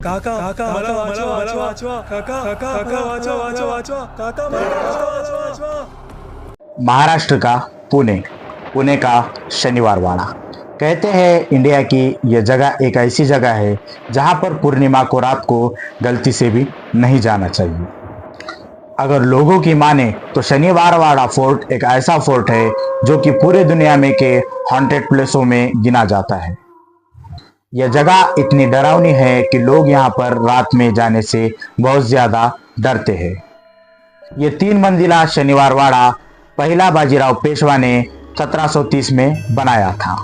काका काका मला वाचवा वाचवा काका काका काका वाचवा वाचवा वाचवा काका मला वाचवा वाचवा। महाराष्ट्र का पुणे, पुणे का शनिवार वाड़ा। कहते हैं इंडिया की यह जगह एक ऐसी जगह है जहां पर पूर्णिमा को रात को गलती से भी नहीं जाना चाहिए। अगर लोगों की माने तो शनिवार वाड़ा फोर्ट एक ऐसा फोर्ट है जो कि पूरे दुनिया में के हॉन्टेड प्लेसों में गिना जाता है। यह जगह इतनी डरावनी है कि लोग यहाँ पर रात में जाने से बहुत ज़्यादा डरते हैं। ये 3 मंजिला शनिवार वाड़ा पहला बाजीराव पेशवा ने 1730 में बनाया था।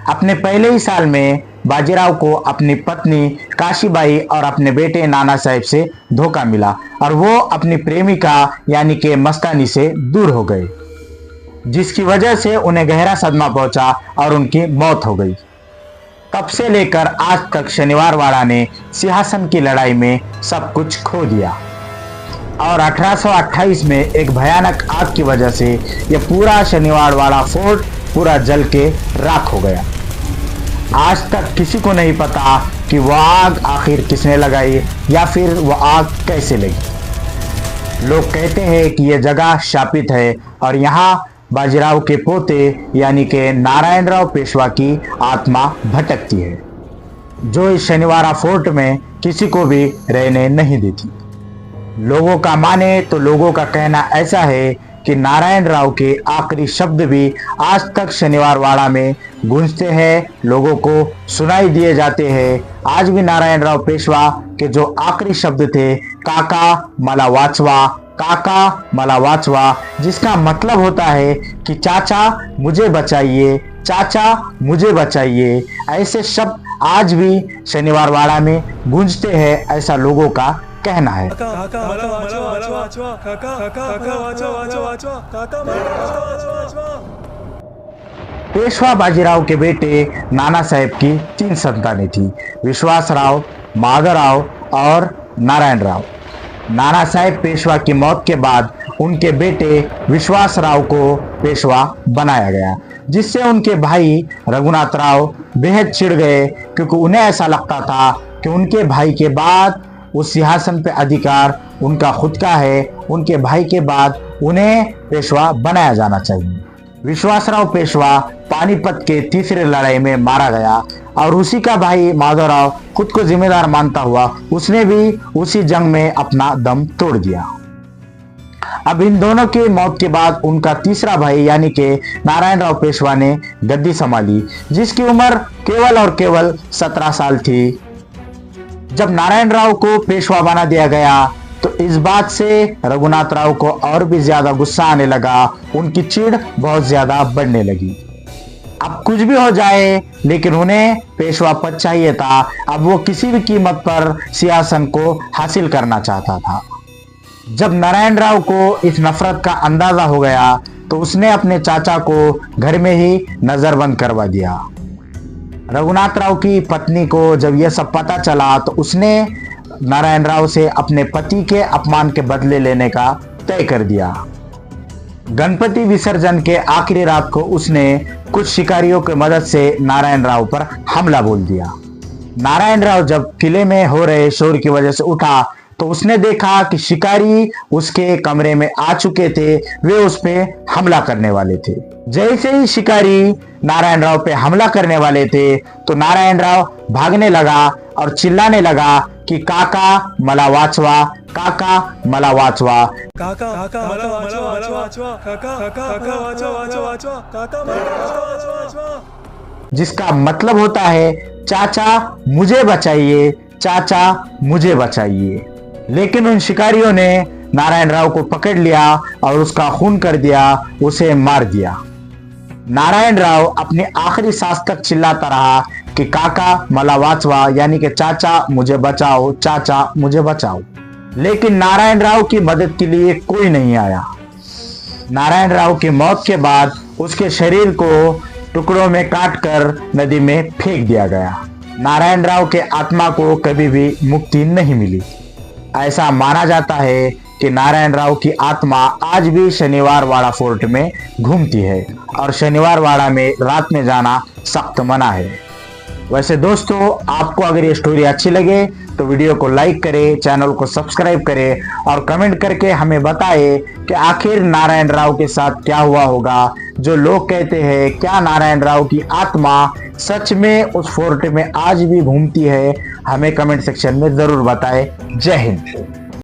अपने पहले ही साल में बाजीराव को अपनी पत्नी काशीबाई और अपने बेटे नाना साहेब से धोखा मिला और वो अपनी प्रेमिका यानी कि मस्तानी से दूर हो गए, जिसकी वजह से उन्हें गहरा सदमा पहुंचा और उनकी मौत हो गई। तब से लेकर आज तक शनिवार वाड़ा ने सिंहासन की लड़ाई में सब कुछ खो दिया और 1828 में एक भयानक आग की वजह से यह पूरा शनिवार वाड़ा फोर्ट पूरा जल के राख हो गया। आज तक किसी को नहीं पता कि वह आग आखिर किसने लगाई या फिर वह आग कैसे लगी। लोग कहते हैं कि यह जगह शापित है और यहाँ बाजीराव के पोते यानी कि नारायणराव पेशवा की आत्मा भटकती है, जो इस शनिवारा फोर्ट में किसी को भी रहने नहीं देती। लोगों का माने तो लोगों का कहना ऐसा है कि नारायण राव के आखिरी शब्द भी आज तक शनिवार वाड़ा में गूंजते हैं, लोगों को सुनाई दिए जाते हैं। आज भी नारायण राव पेशवा के जो आखिरी शब्द थे काका मला वाचवा, काका मला वाचवा, जिसका मतलब होता है कि चाचा मुझे बचाइए, चाचा मुझे बचाइए। ऐसे शब्द आज भी शनिवार वाड़ा में गूंजते हैं, ऐसा लोगों का कहना है। पेशवा बाजीराव के बेटे नाना साहेब की 3 संतानें थी, विश्वासराव, माधवराव और नारायण राव। नाना साहेब पेशवा की मौत के बाद उनके बेटे विश्वासराव को पेशवा बनाया गया, जिससे उनके भाई रघुनाथ राव बेहद चिढ़ गए, क्योंकि उन्हें ऐसा लगता था कि उनके भाई के बाद उस सिंहासन पे अधिकार उनका खुद का है, उनके भाई के बाद उन्हें पेशवा बनाया जाना चाहिए। विश्वासराव पेशवा पानीपत के तीसरे लड़ाई में मारा गया और उसी का भाई माधवराव खुद को जिम्मेदार मानता हुआ उसने भी उसी जंग में अपना दम तोड़ दिया। अब इन दोनों की मौत के बाद उनका तीसरा भाई यानी कि नारायण राव पेशवा ने गद्दी संभाली, जिसकी उम्र केवल और केवल 17 साल थी। जब नारायण राव को पेशवा बना दिया गया तो इस बात से रघुनाथ राव को और भी ज्यादा गुस्सा आने लगा, उनकी चिढ़ बहुत ज्यादा बढ़ने लगी। अब कुछ भी हो जाए लेकिन उन्हें पेशवा पद चाहिए था। अब वो किसी भी कीमत पर सिंहासन को हासिल करना चाहता था। जब नारायण राव को इस नफरत का अंदाजा हो गया तो उसने अपने चाचा को घर में ही नजरबंद करवा दिया। रघुनाथ राव की पत्नी को जब यह सब पता चला तो उसने नारायण राव से अपने पति के अपमान के बदले लेने का तय कर दिया। गणपति विसर्जन के आखिरी रात को उसने कुछ शिकारियों की मदद से नारायण राव पर हमला बोल दिया। नारायण राव जब किले में हो रहे शोर की वजह से उठा तो उसने देखा कि शिकारी उसके कमरे में आ चुके थे, वे उस पे हमला करने वाले थे। जैसे ही शिकारी नारायण राव पे हमला करने वाले थे तो नारायण राव भागने लगा और चिल्लाने लगा कि काका मला वाचवा, काका मला वाचवा, काका काका मला वाचवा वाचवा काका काका काका वाचवा वाचवा वाचवा काका मला वाचवा वाचवा, जिसका मतलब होता है चाचा मुझे बचाइए, चाचा मुझे बचाइए। लेकिन उन शिकारियों ने नारायण राव को पकड़ लिया और उसका खून कर दिया, उसे मार दिया। नारायण राव अपनी आखिरी सांस तक चिल्लाता रहा कि काका मला वाचवा, यानी कि चाचा मुझे बचाओ, चाचा मुझे बचाओ। लेकिन नारायण राव की मदद के लिए कोई नहीं आया। नारायण राव की मौत के बाद उसके शरीर को टुकड़ों में काटकर नदी में फेंक दिया गया। नारायण राव के आत्मा को कभी भी मुक्ति नहीं मिली। ऐसा माना जाता है कि नारायण राव की आत्मा आज भी शनिवार वाड़ा फोर्ट में घूमती है और शनिवार वाड़ा में रात में जाना सख्त मना है। वैसे दोस्तों, आपको अगर ये स्टोरी अच्छी लगे तो वीडियो को लाइक करें, चैनल को सब्सक्राइब करें और कमेंट करके हमें बताएं कि आखिर नारायण राव के साथ क्या हुआ होगा। जो लोग कहते हैं क्या नारायण राव की आत्मा सच में उस फोर्ट में आज भी घूमती है, हमें कमेंट सेक्शन में जरूर बताएं। जय हिंद।